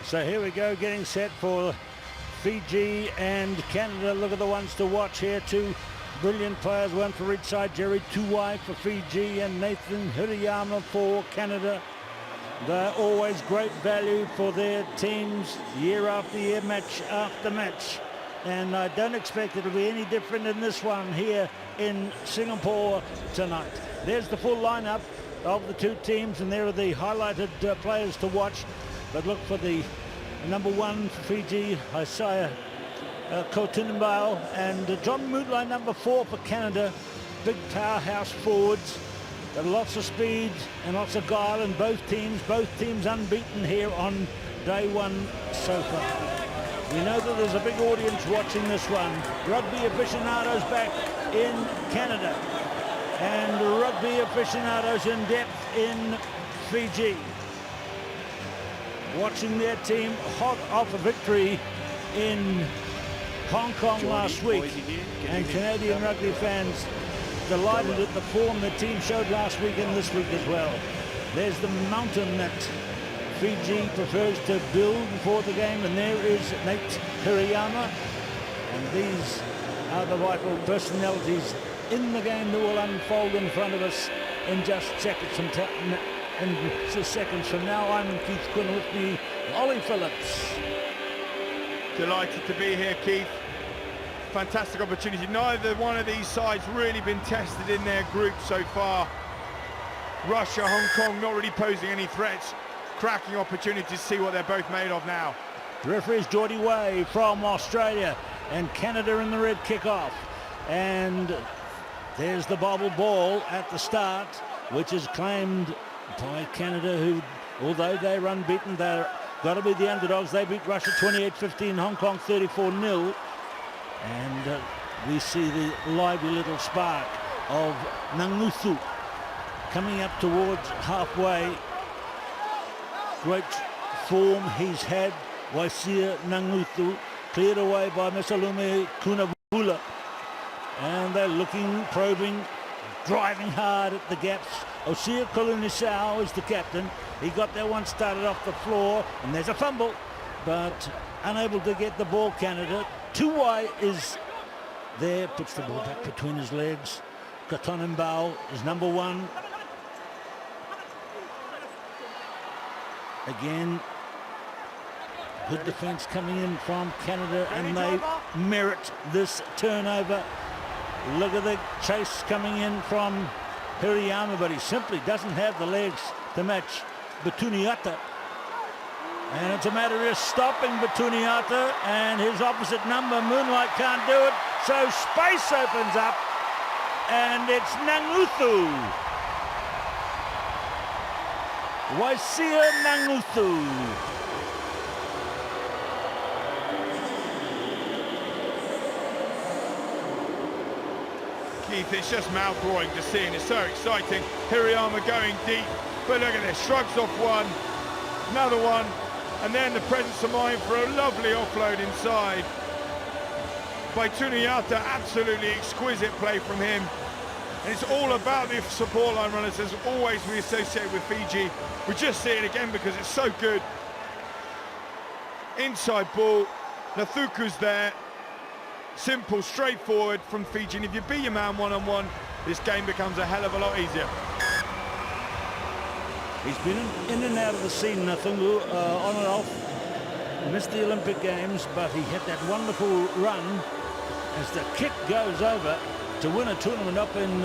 So here we go, getting set for Fiji and Canada. Look at the ones to watch here. Two brilliant players, one for each side. Jerry Tuwai for Fiji and Nathan Hirayama for Canada. They're always great value for their teams year after year, match after match. And I don't expect it'll be any different in this one here in Singapore tonight. There's the full lineup of the two teams, and there are the highlighted players to watch. But look for the number one for Fiji, Isaiah Kotinimbao, and John Mootley, number 4 for Canada. Big powerhouse forwards. Got lots of speed and lots of guile in both teams unbeaten here on day one so far. We know that there's a big audience watching this one. Rugby aficionados back in Canada and rugby aficionados in depth in Fiji. Watching their team hot off a victory in Hong Kong last week, and Canadian rugby fans delighted at the form the team showed last week and this week as well. There's the mountain that Fiji prefers to build before the game, and there is Nate Hirayama, and these are the vital personalities in the game that will unfold in front of us in just seconds from now. I'm Keith Quinn, with me Ollie Phillips. Delighted to be here, Keith. Fantastic opportunity. Neither one of these sides really been tested in their group so far. Russia, Hong Kong not really posing any threats. Cracking opportunity to see what they're both made of now. The referee is Geordie Way from Australia, and Canada in the red kickoff. And there's the bobble ball at the start, which is claimed by Canada, who, although they're unbeaten, they're got to be the underdogs. They beat Russia 28-15, Hong Kong 34-0. And we see the lively little spark of Nanguthu coming up towards halfway. Great form he's had. Waisia Nanguthu cleared away by Mesalume Kunavula. And they're looking, probing, driving hard at the gaps. Osia Kolunisau is the captain. He got that one started off the floor, and there's a fumble, but unable to get the ball, Canada. Tuwai is there, puts the ball back between his legs. Kotonimbao is number 1. Again, good defense coming in from Canada, and they merit this turnover. Look at the chase coming in from Hirayama, but he simply doesn't have the legs to match Batuniata. And it's a matter of stopping Batuniata, and his opposite number, Moonlight, can't do it. So space opens up, and it's Nanguthu. Waisia Nanguthu. Keith, it's just mouth-watering to see, and it's so exciting. Hirayama going deep, but look at this, shrugs off one, another one, and then the presence of mind for a lovely offload inside by Tuniata. Absolutely exquisite play from him. And it's all about the support line runners, as always we associate with Fiji. We just see it again because it's so good. Inside ball, Nathuku's there. Simple, straightforward from Fiji. And if you beat your man one-on-one, this game becomes a hell of a lot easier. He's been in and out of the scene, Nathungu, on and off. Missed the Olympic Games, but he had that wonderful run as the kick goes over to win a tournament up in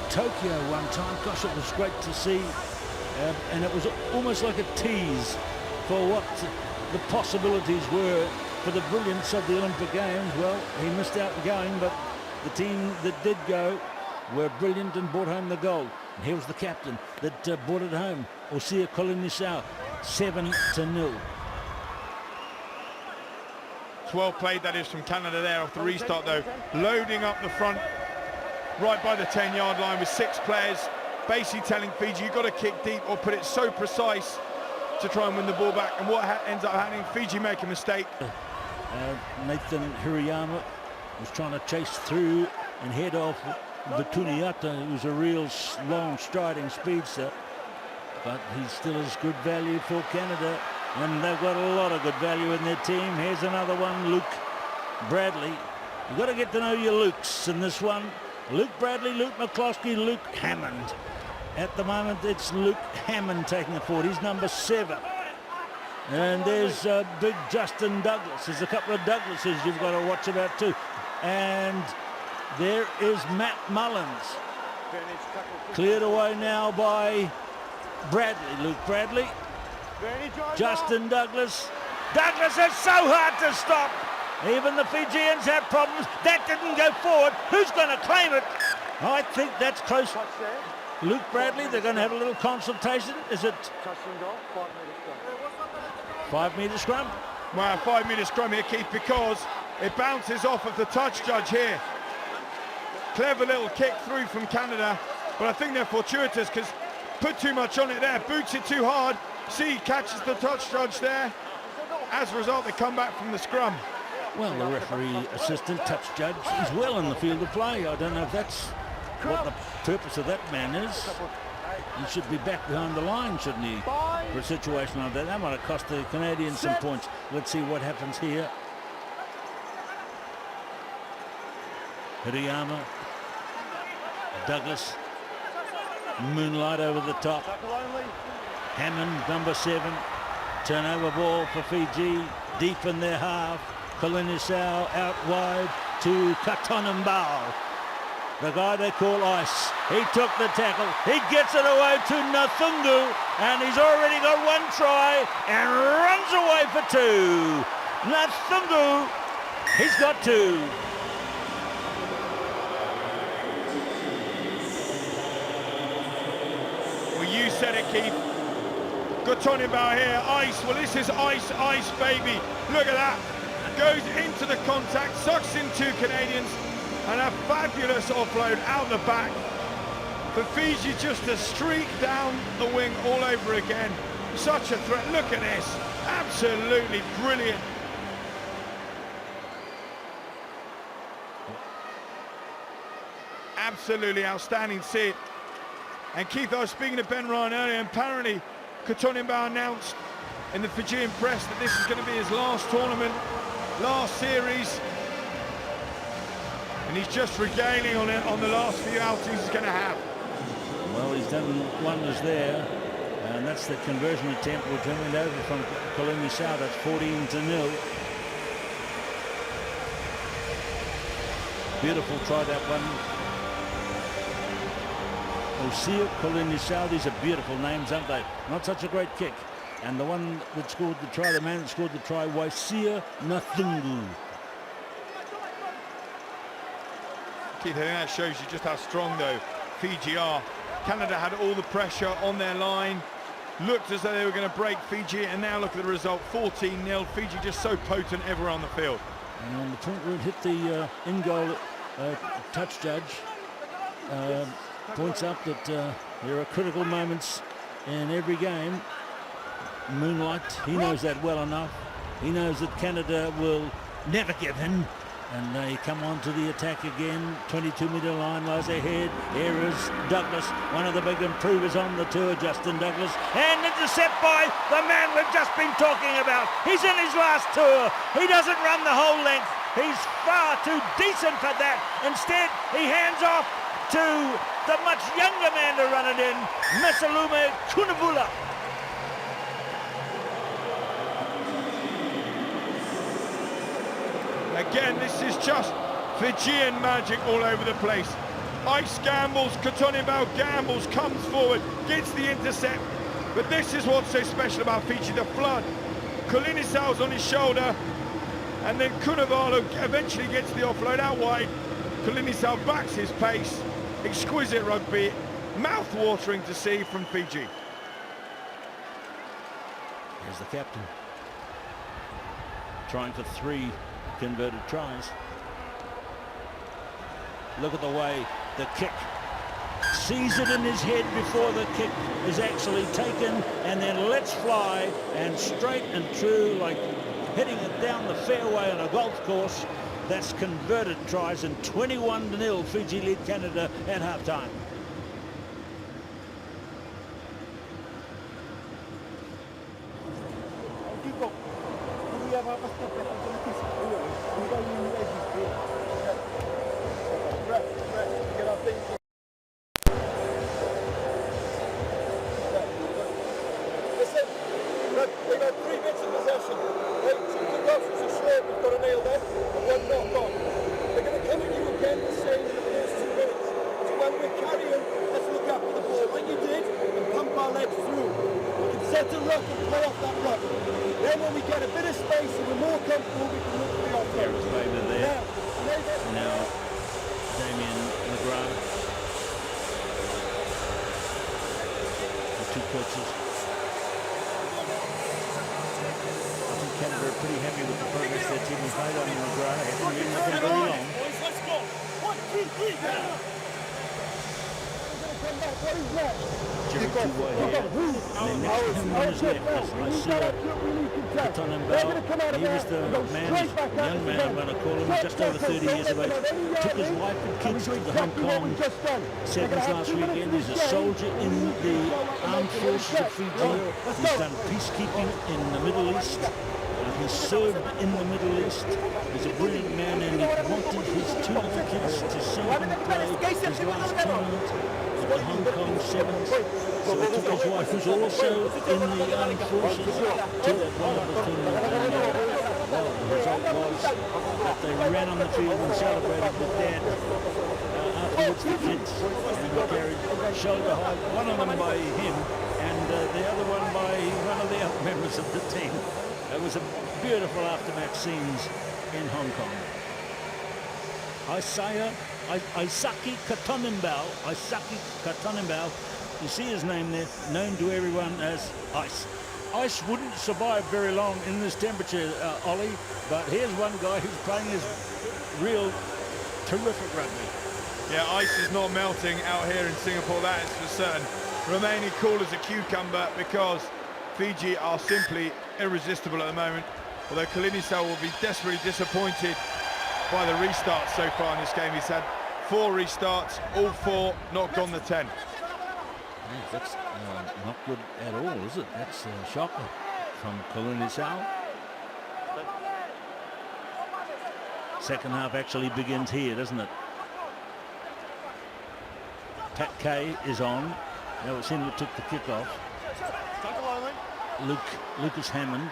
Tokyo one time. Gosh, it was great to see. And it was almost like a tease for what the possibilities were for the brilliance of the Olympic Games. Well, he missed out going, but the team that did go were brilliant and brought home the gold. And here was the captain that brought it home, Osia Kolunisau, 7-0. It's well played, that is, from Canada there off the restart, though. Loading up the front right by the 10-yard line with 6 players, basically telling Fiji, you've got to kick deep or put it so precise to try and win the ball back. And what ends up happening, Fiji make a mistake. Nathan Hirayama was trying to chase through and head off Batuniata, who's a real long striding speedster, but he still is good value for Canada. and they've got a lot of good value in their team. Here's another one, Luke Bradley. You've got to get to know your Lukes in this one. Luke Bradley, Luke McCloskey, Luke Hammond. At the moment, it's Luke Hammond taking it forward. He's number 7. And there's big Justin Douglas. There's a couple of Douglases you've got to watch about too. And there is Matt Mullins. Cleared away now by Bradley. Luke Bradley. Justin Douglas. Douglas is so hard to stop. Even the Fijians have problems. That didn't go forward. Who's going to claim it? I think that's close. Luke Bradley, they're going to have a little consultation. Is it 5-metre scrum? Well, 5-metre scrum here, Keith, because it bounces off of the touch judge here. Clever little kick through from Canada, but I think they're fortuitous because put too much on it there, boots it too hard. See, catches the touch judge there. As a result, they come back from the scrum. Well, the referee assistant, touch judge, is well in the field of play. I don't know if that's what the purpose of that man is. He should be back behind the line, shouldn't he, for a situation like that? That might have cost the Canadians some points. Let's see what happens here. Hirayama, Douglas, Moonlight over the top. Hammond, number 7. Turnover ball for Fiji, deep in their half. Kolinisau out wide to Katonambao, the guy they call Ice. He took the tackle. He gets it away to Nathungu, and he's already got 1 try and runs away for 2. Nathungu, he's got 2. Well, you said it, Keith. Katonambao here, Ice. Well, this is Ice, baby. Look at that. Goes into the contact, sucks in 2 Canadians, and a fabulous offload out the back. For Fiji just to streak down the wing all over again. Such a threat. Look at this. Absolutely brilliant. Absolutely outstanding to see it. And Keith, I was speaking to Ben Ryan earlier, and apparently Katonambao announced in the Fijian press that this is going to be his last tournament, last series, and he's just regaling on it on the last few outings he's going to have. Well, he's done wonders there, and that's the conversion attempt which went over from Kolinisau. That's 14-0. Beautiful try, that one. Osia, Kolinisau, these are beautiful names, aren't they? Not such a great kick. And the one that scored the try, the man that scored the try, Waisia Nathungu. Keith, I think that shows you just how strong, though, Fiji are. Canada had all the pressure on their line, looked as though they were going to break Fiji, and now look at the result, 14-0. Fiji just so potent everywhere on the field. And on the point where it hit the in-goal touch judge, points out that there are critical moments in every game. Moonlight, he knows that well enough. He knows that Canada will never give in, and they come on to the attack again. 22-metre line lies ahead. Here is Douglas, one of the big improvers on the tour, Justin Douglas, and intercept by the man we've just been talking about. He's in his last tour. He doesn't run the whole length. He's far too decent for that. Instead, he hands off to the much younger man to run it in, Mesalume Kunavula. Again, this is just Fijian magic all over the place. Ice gambles, Katonambao gambles, comes forward, gets the intercept. But this is what's so special about Fiji, the flood. Kolinisau's on his shoulder, and then Kunavalo eventually gets the offload out wide. Kolinisau backs his pace. Exquisite rugby, mouth-watering to see from Fiji. Here's the captain, trying for 3 converted tries. Look at the way the kick sees it in his head before the kick is actually taken, and then lets fly, and straight and true, like hitting it down the fairway on a golf course. That's converted tries, and 21-0 Fiji lead Canada at halftime. to ruck and play off that ruck. Then when we get a bit of space and we're more comfortable, we can look for the offload. There is Weber there. Now Damien McGrath. The two coaches. I think Canada are pretty happy with the progress their team has made on McGrath. It hasn't been with them very long. Let's go. 1, 2, 3, go. Come back. What is next? Jerry Tuwai here. And then next to him on his left is Tonembao. He was the man, young man I'm going to call him, just over 30 years of age. Took his wife and kids to the Hong Kong Sevens last weekend. He's a soldier in the armed forces of Fiji. He's done peacekeeping in the Middle East. He served in the Middle East. He's a brilliant man, and he wanted his two little kids to see him play his last tournament at the Hong Kong Sevens. So he took his wife, who's also in the armed forces, to that wonderful tournament. And well, the result was that they ran on the field and celebrated with Dad. Afterwards, the kids were carried shoulder high, one of them by him, and the other one by one of the other members of the team. It was a beautiful aftermatch scenes in Hong Kong. Isaki Katonembao, you see his name there, known to everyone as Ice. Ice wouldn't survive very long in this temperature, Ollie, but here's one guy who's playing his real terrific rugby. Yeah, ice is not melting out here in Singapore, that is for certain. Remaining cool as a cucumber because Fiji are simply irresistible at the moment, although Kalinisau will be desperately disappointed by the restarts so far in this game. He's had 4 restarts, all 4 knocked on the 10. Yeah, that's not good at all, is it? That's a shocker from Kalinisau. Second half actually begins here, doesn't it? Pat Kay is on. That was him that took the kick off. Lucas Hammond.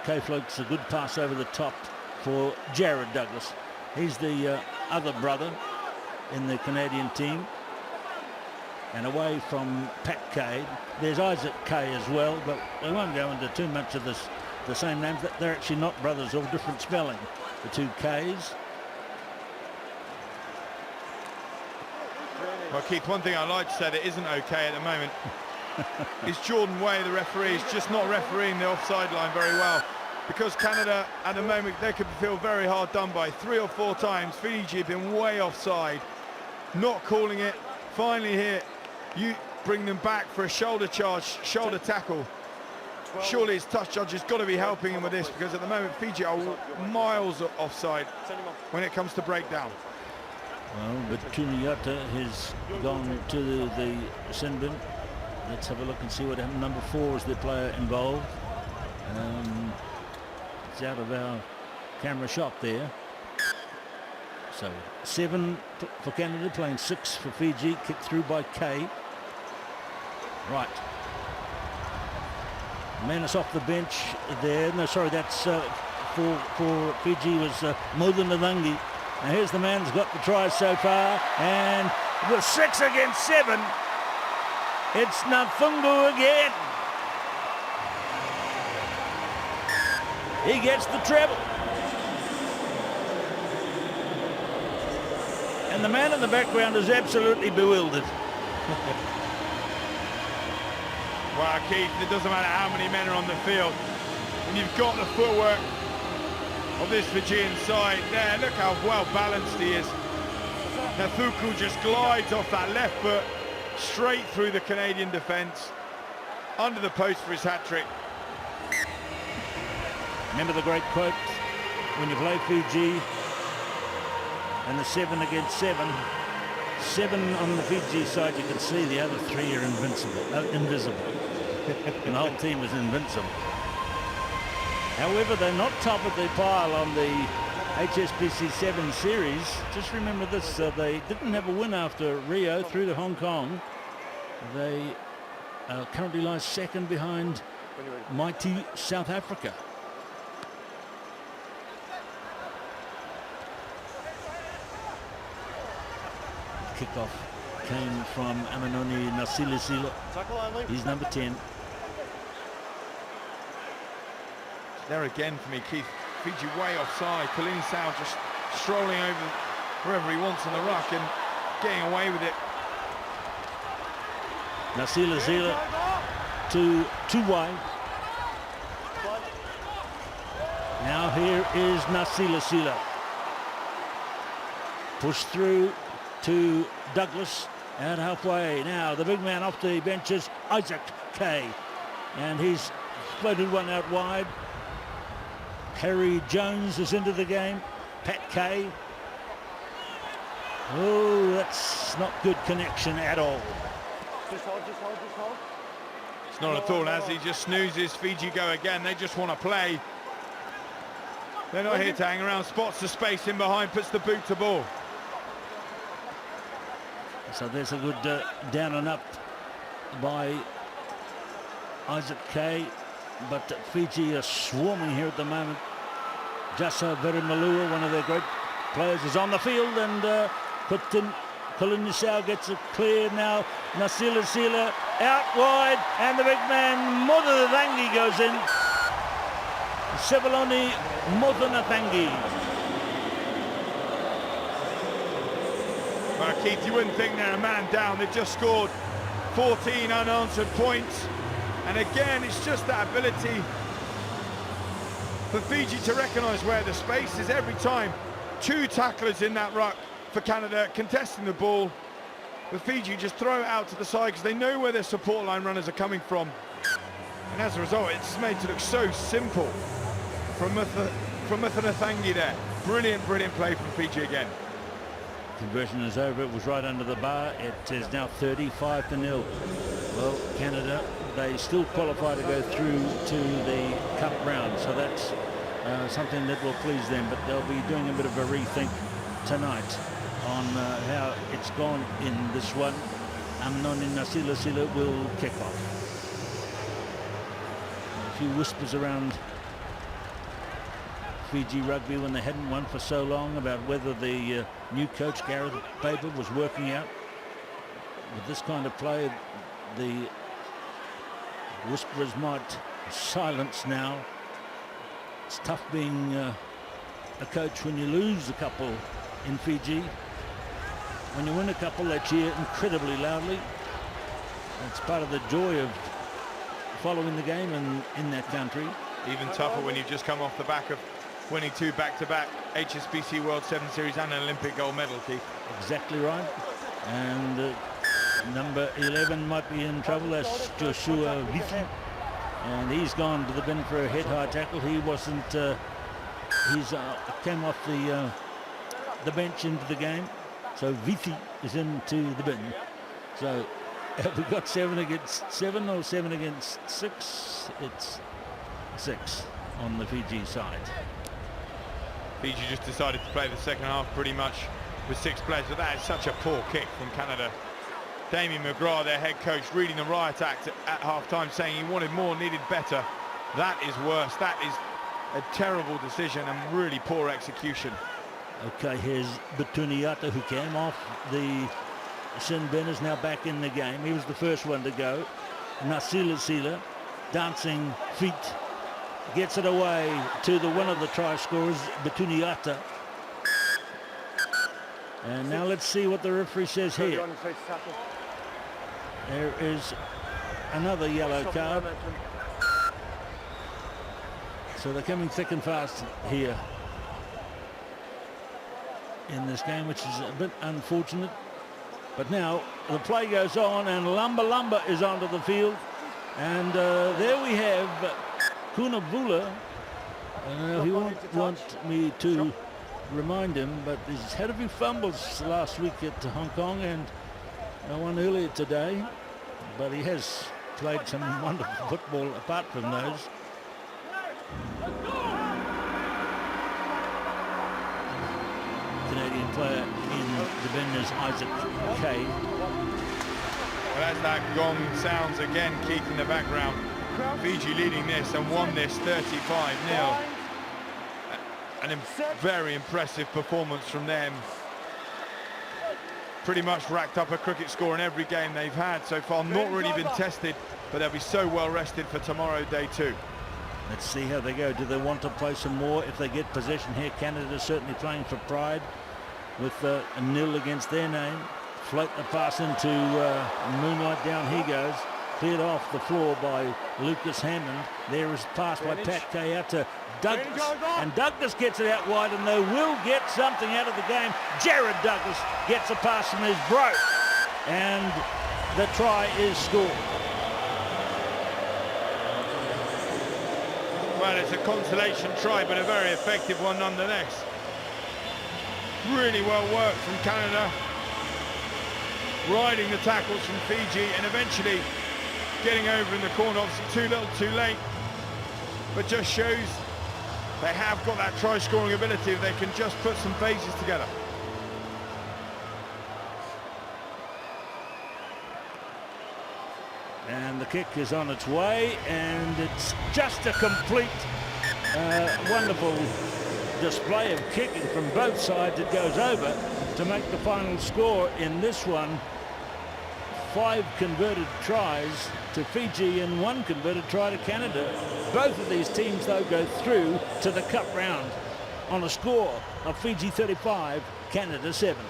Kay floats a good pass over the top for Jared Douglas. He's the other brother in the Canadian team. And away from Pat Kay, there's Isaac Kay as well, but we won't go into too much of this. The same names, they're actually not brothers, or different spelling, the two Kays. Well, Keith, one thing I'd like to say that isn't okay at the moment is Jordan Way, the referee, is just not refereeing the offside line very well. Because Canada, at the moment, they could feel very hard done by. 3 or 4 times, Fiji have been way offside, not calling it. Finally here, you bring them back for a shoulder charge, shoulder tackle. Surely his touch judge has got to be helping him with this, because at the moment, Fiji are miles offside when it comes to breakdown. Well, but Tuniata has gone to the sin bin. Let's have a look and see what happened. Number 4 is the player involved. It's out of our camera shot there. So 7 for Canada, playing 6 for Fiji. Kicked through by Kay. Right. Manus off the bench there. No, sorry, that's for Fiji was Modan Nadangi. Now here's the man who's got the try so far, and with 6 against 7, it's Nafungu again. He gets the treble. And the man in the background is absolutely bewildered. Well, Keith, it doesn't matter how many men are on the field. When you've got the footwork of this Fijian side there, look how well balanced he is. Nafuku just glides off that left foot straight through the Canadian defence, under the post for his hat-trick. Remember the great quote, when you play Fiji and the 7 against 7, 7 on the Fiji side, you can see the other 3 are invisible. And the whole team is invincible. However, they're not top of the pile on the HSBC 7 series. Just remember this, they didn't have a win after Rio through to Hong Kong. They currently lie second behind mighty South Africa. Kickoff came from Amanoni Nasilisilo. He's number 10. there again for me, Keith. Fiji way offside. Colin Sal just strolling over wherever he wants on the ruck and getting away with it. Nasila Zila to Tuwai. Now here is Nasila Sila. Push through to Douglas at halfway. Now the big man off the bench is Isaac Kay. And he's floated one out wide. Harry Jones is into the game. Pat Kay. Oh, that's not good connection at all. Just hold. It's not at all, as he just snoozes. Fiji go again. They just want to play. They're not here to hang around. Spots the space in behind, puts the boot to ball. So there's a good down and up by Isaac Kay, but Fiji are swarming here at the moment. Jasa Verimalua, one of their great players, is on the field, and Colin Nisau gets it clear now. Nasila Sila out wide, and the big man Modanathangi goes in. Sevaloni Modanathangi. Well, Keith, you wouldn't think they're a man down. They've just scored 14 unanswered points. And again, it's just that ability for Fiji to recognise where the space is every time. 2 tacklers in that ruck for Canada contesting the ball. But Fiji just throw it out to the side because they know where their support line runners are coming from. And as a result, it's made to look so simple from Modanathangi there. Brilliant play from Fiji again. Conversion is over. It was right under the bar. It is now 35-0. Well, Canada, they still qualify to go through to the cup round, so that's something that will please them, but they'll be doing a bit of a rethink tonight on how it's gone in this one. Amnon in Nasila Sila will kick off. A few whispers around Fiji rugby when they hadn't won for so long about whether the new coach Gareth Baber was working out with this kind of play. The whisperers might silence now. It's tough being a coach when you lose a couple in Fiji. When you win a couple, they cheer incredibly loudly. It's part of the joy of following the game in that country. Even tougher when you've just come off the back of winning 2 back-to-back HSBC World 7 Series and an Olympic gold medal, Keith. Exactly right. And number 11 might be in trouble. That's Joshua Viti. And he's gone to the bin for a head-high tackle. He wasn't... he's came off the bench into the game. So Viti is into the bin. So have we got 7 against 7 or 7 against 6? It's 6 on the Fiji side. Fiji just decided to play the second half pretty much with 6 players, but that is such a poor kick from Canada. Damien McGrath, their head coach, reading the riot act at half-time, saying he wanted more, needed better. That is worse. That is a terrible decision and really poor execution. Okay, here's Batuniata, who came off the sin bin, is now back in the game. He was the first one to go. Nasila Sila, dancing feet, gets it away to the one of the try scorers, Batuniata. And now let's see what the referee says here. There is another yellow card. So they're coming thick and fast here in this game, which is a bit unfortunate. But now the play goes on, and Lumba is onto the field. And there we have Kunavula. He won't want me to remind him, but he's had a few fumbles last week at Hong Kong and one earlier today. But he has played some wonderful football apart from those. Canadian player in the bin is Isaac Kay. Well, as that gong sounds again, Keith, in the background, Fiji leading this and won this 35-0. A very impressive performance from them. Pretty much racked up a cricket score in every game they've had so far. Not really been tested, but they'll be so well rested for tomorrow, day 2. Let's see how they go. Do they want to play some more if they get possession here? Canada certainly playing for pride with a nil against their name. Float the pass into Moonlight. Down he goes. Cleared off the floor by Lucas Hammond. There is pass by Pat Kay out to Douglas. And Douglas gets it out wide, and they will get something out of the game. Jared Douglas gets a pass from his bro. And the try is scored. Well, it's a consolation try, but a very effective one nonetheless. Really well worked from Canada, riding the tackles from Fiji and eventually getting over in the corner. Obviously too little too late, but just shows they have got that try scoring ability if they can just put some phases together. And the kick is on its way, and it's just a complete wonderful display of kicking from both sides. It goes over to make the final score in this one. 5 converted tries to Fiji and 1 converted try to Canada. Both of these teams, though, go through to the cup round on a score of Fiji 35, Canada 7.